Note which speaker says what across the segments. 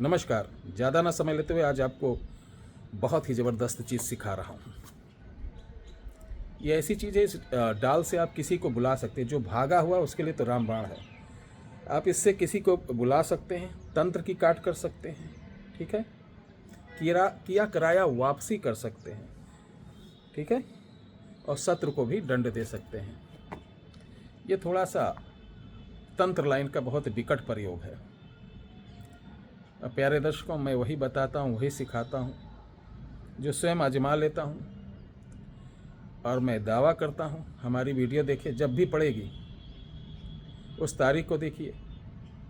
Speaker 1: नमस्कार। ज़्यादा ना समय लेते हुए आज आपको बहुत ही ज़बरदस्त चीज़ सिखा रहा हूँ। ये ऐसी चीज़ है, इस डाल से आप किसी को बुला सकते हैं। जो भागा हुआ उसके लिए तो रामबाण है। आप इससे किसी को बुला सकते हैं, तंत्र की काट कर सकते हैं, ठीक है, किया कराया वापसी कर सकते हैं, ठीक है, और शत्रु को भी दंड दे सकते हैं। ये थोड़ा सा तंत्र लाइन का बहुत विकट प्रयोग है। प्यारे दर्शकों, मैं वही बताता हूँ, वही सिखाता हूँ जो स्वयं आजमा लेता हूँ, और मैं दावा करता हूँ हमारी वीडियो देखिए, जब भी पड़ेगी उस तारीख को देखिए,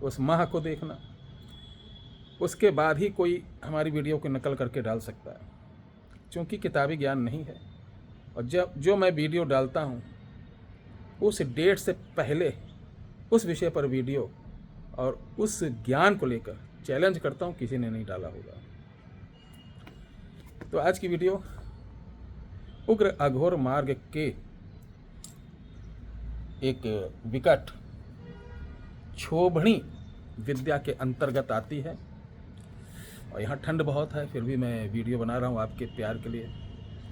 Speaker 1: उस माह को देखना, उसके बाद ही कोई हमारी वीडियो को नकल करके डाल सकता है, क्योंकि किताबी ज्ञान नहीं है। और जब जो मैं वीडियो डालता हूँ उस डेट से पहले उस विषय पर वीडियो और उस ज्ञान को लेकर चैलेंज करता हूँ, किसी ने नहीं डाला होगा। तो आज की वीडियो उग्र अघोर मार्ग के एक विकट क्षोभणी विद्या के अंतर्गत आती है। और यहाँ ठंड बहुत है, फिर भी मैं वीडियो बना रहा हूँ आपके प्यार के लिए,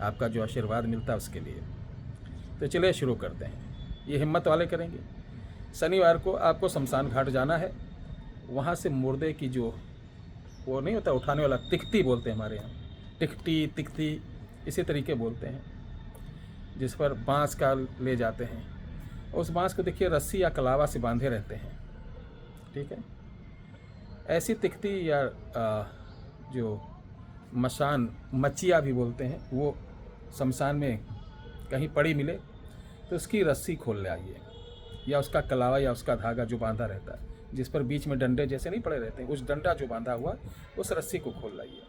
Speaker 1: आपका जो आशीर्वाद मिलता है उसके लिए। तो चलिए शुरू करते हैं। ये हिम्मत वाले करेंगे। शनिवार को आपको शमशान घाट जाना है। वहाँ से मुर्दे की जो वो नहीं होता उठाने वाला, तिख्ती बोलते हैं हमारे यहाँ, टिकटी तिख्ती इसी तरीके बोलते हैं, जिस पर बांस का ले जाते हैं। उस बांस को देखिए रस्सी या कलावा से बांधे रहते हैं, ठीक है। ऐसी तिख्ती या जो मशान मचिया भी बोलते हैं, वो शमशान में कहीं पड़ी मिले तो उसकी रस्सी खोल ले आइए, या उसका कलावा या उसका धागा जो बांधा रहता है, जिस पर बीच में डंडे जैसे नहीं पड़े रहते हैं, उस डंडा जो बांधा हुआ उस रस्सी को खोल लाइए।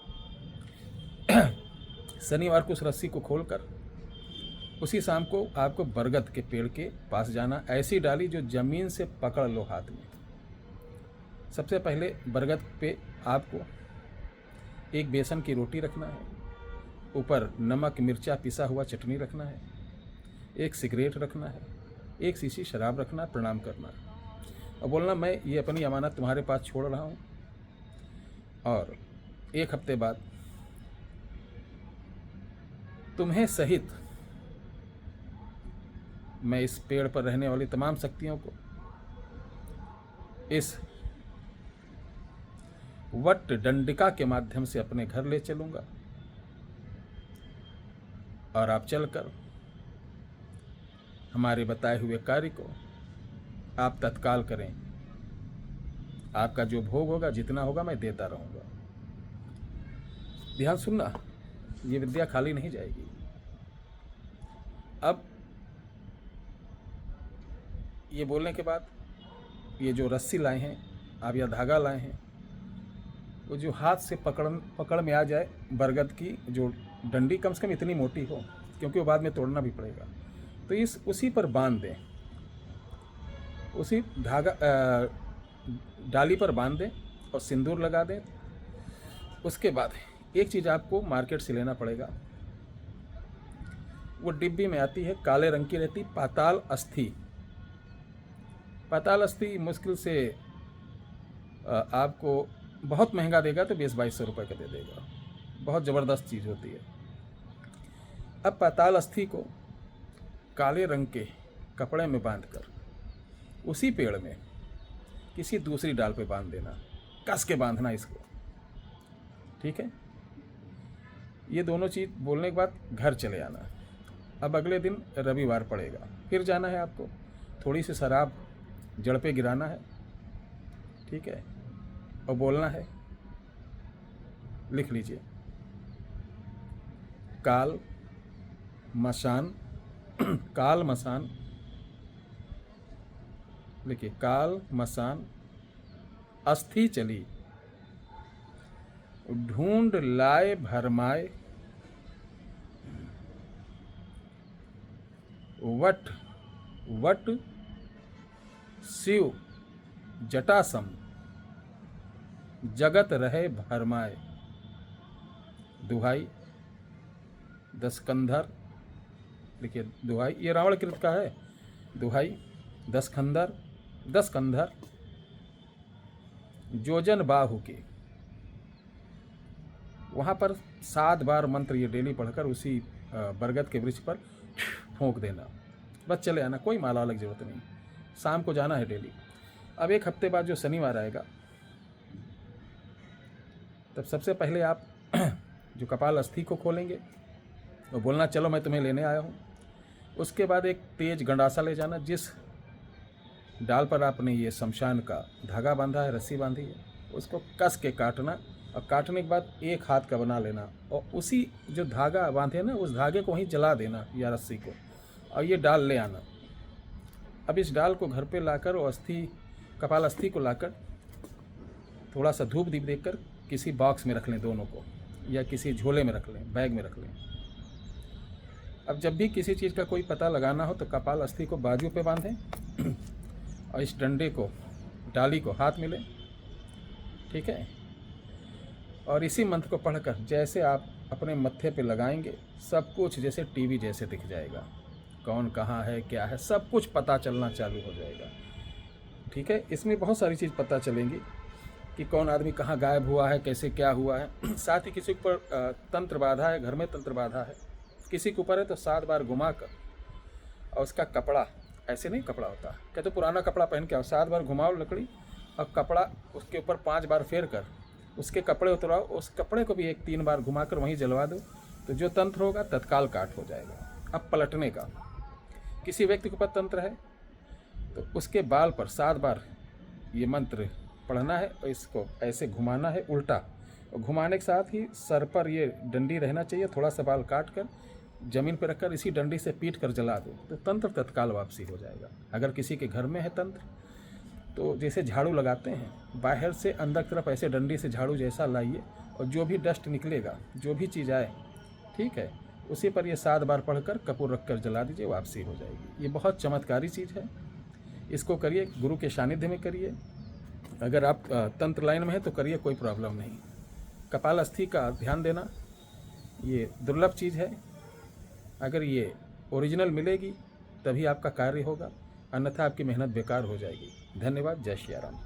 Speaker 1: शनिवार को उस रस्सी को खोलकर उसी शाम को आपको बरगद के पेड़ के पास जाना। ऐसी डाली जो ज़मीन से पकड़ लो हाथ में। सबसे पहले बरगद पे आपको एक बेसन की रोटी रखना है, ऊपर नमक मिर्चा पिसा हुआ चटनी रखना है, एक सिगरेट रखना है, एक शीशी शराब रखना, प्रणाम करना और बोलना, मैं ये अपनी अमानत तुम्हारे पास छोड़ रहा हूँ, और एक हफ्ते बाद तुम्हें सहित मैं इस पेड़ पर रहने वाली तमाम शक्तियों को इस वट दंडिका के माध्यम से अपने घर ले चलूँगा, और आप चलकर हमारे बताए हुए कार्य को आप तत्काल करें। आपका जो भोग होगा, जितना होगा, मैं देता रहूँगा। ध्यान सुनना, ये विद्या खाली नहीं जाएगी। अब ये बोलने के बाद ये जो रस्सी लाए हैं आप या धागा लाए हैं, वो जो हाथ से पकड़ में आ जाए, बरगद की जो डंडी कम से कम इतनी मोटी हो, क्योंकि वो बाद में तोड़ना भी पड़ेगा, तो उसी पर बांध दें, उसी धागा डाली पर बांध दें और सिंदूर लगा दें। उसके बाद एक चीज़ आपको मार्केट से लेना पड़ेगा। वो डिब्बी में आती है, काले रंग की रहती, पाताल अस्थि। पाताल अस्थि मुश्किल से आपको बहुत महंगा देगा तो 20-2200 रुपये का दे देगा। बहुत ज़बरदस्त चीज़ होती है। अब पाताल अस्थि को काले रंग के कपड़े में बांधकर उसी पेड़ में किसी दूसरी डाल पे बांध देना, कस के बांधना इसको, ठीक है। ये दोनों चीज़ बोलने के बाद घर चले आना। अब अगले दिन रविवार पड़ेगा, फिर जाना है आपको, थोड़ी सी शराब जड़ पे गिराना है, ठीक है, और बोलना है, लिख लीजिए, काल मसान काल मसान, लिखिए, काल मसान अस्थि चली, ढूंढ लाए भरमाए, वट वट शिव जटासम, जगत रहे भरमाए, दुहाई 10 कंधर, देखिए दुहाई, ये रावण कृत का है, दुहाई 10 कंधर, 10 कंधर जोजन बाहु के, वहाँ पर 7 बार मंत्र ये डेली पढ़कर उसी बरगद के वृक्ष पर फूंक देना, बस चले आना, कोई माला वाला की जरूरत नहीं। शाम को जाना है डेली। अब 1 हफ्ते बाद जो शनिवार आएगा, तब सबसे पहले आप जो कपाल अस्थि को खोलेंगे और बोलना चलो मैं तुम्हें लेने आया हूँ। उसके बाद एक तेज गंडासा ले जाना, जिस डाल पर आपने ये शमशान का धागा बांधा है, रस्सी बांधी है, उसको कस के काटना और काटने के बाद एक हाथ का बना लेना और उसी जो धागा बांधे ना उस धागे को वहीं जला देना या रस्सी को, और ये डाल ले आना। अब इस डाल को घर पे लाकर और कपाल अस्थि को लाकर थोड़ा सा धूप दीप देकर किसी बॉक्स में रख लें दोनों को, या किसी झोले में रख लें, बैग में रख लें। अब जब भी किसी चीज़ का कोई पता लगाना हो तो कपाल अस्थि को बाजू पे बांधें और इस डंडे को, डाली को हाथ में लें, ठीक है। और इसी मंत्र को पढ़कर जैसे आप अपने मत्थे पे लगाएंगे, सब कुछ जैसे टीवी जैसे दिख जाएगा, कौन कहाँ है क्या है सब कुछ पता चलना चालू हो जाएगा, ठीक है। इसमें बहुत सारी चीज़ पता चलेंगी कि कौन आदमी कहाँ गायब हुआ है, कैसे क्या हुआ है। साथ ही किसी के ऊपर तंत्र बाधा है, घर में तंत्र बाधा है, किसी के ऊपर है तो 7 बार घुमा कर, और उसका कपड़ा ऐसे नहीं कपड़ा होता, कहते तो पुराना कपड़ा पहन के आओ, 7 बार घुमाओ लकड़ी और कपड़ा उसके ऊपर 5 बार फेर कर उसके कपड़े उतराओ, उस कपड़े को भी 3 बार घुमा कर वहीं जलवा दो, तो जो तंत्र होगा तत्काल काट हो जाएगा। अब पलटने का, किसी व्यक्ति के ऊपर तंत्र है तो उसके बाल पर 7 बार ये मंत्र पढ़ना है और इसको ऐसे घुमाना है उल्टा, और घुमाने के साथ ही सर पर ये डंडी रहना चाहिए, थोड़ा सा बाल काट कर जमीन पर रखकर इसी डंडी से पीट कर जला दो, तो तंत्र तत्काल वापसी हो जाएगा। अगर किसी के घर में है तंत्र तो जैसे झाड़ू लगाते हैं, बाहर से अंदर तरफ ऐसे डंडी से झाड़ू जैसा लाइए और जो भी डस्ट निकलेगा, जो भी चीज़ आए, ठीक है, उसी पर ये 7 बार पढ़कर कपूर रख कर जला दीजिए, वापसी हो जाएगी। ये बहुत चमत्कारी चीज़ है, इसको करिए, गुरु के सानिध्य में करिए। अगर आप तंत्र लाइन में है तो करिए, कोई प्रॉब्लम नहीं। कपाल अस्थि का ध्यान देना, ये दुर्लभ चीज़ है, अगर ये ओरिजिनल मिलेगी तभी आपका कार्य होगा, अन्यथा आपकी मेहनत बेकार हो जाएगी। धन्यवाद। जय श्री राम।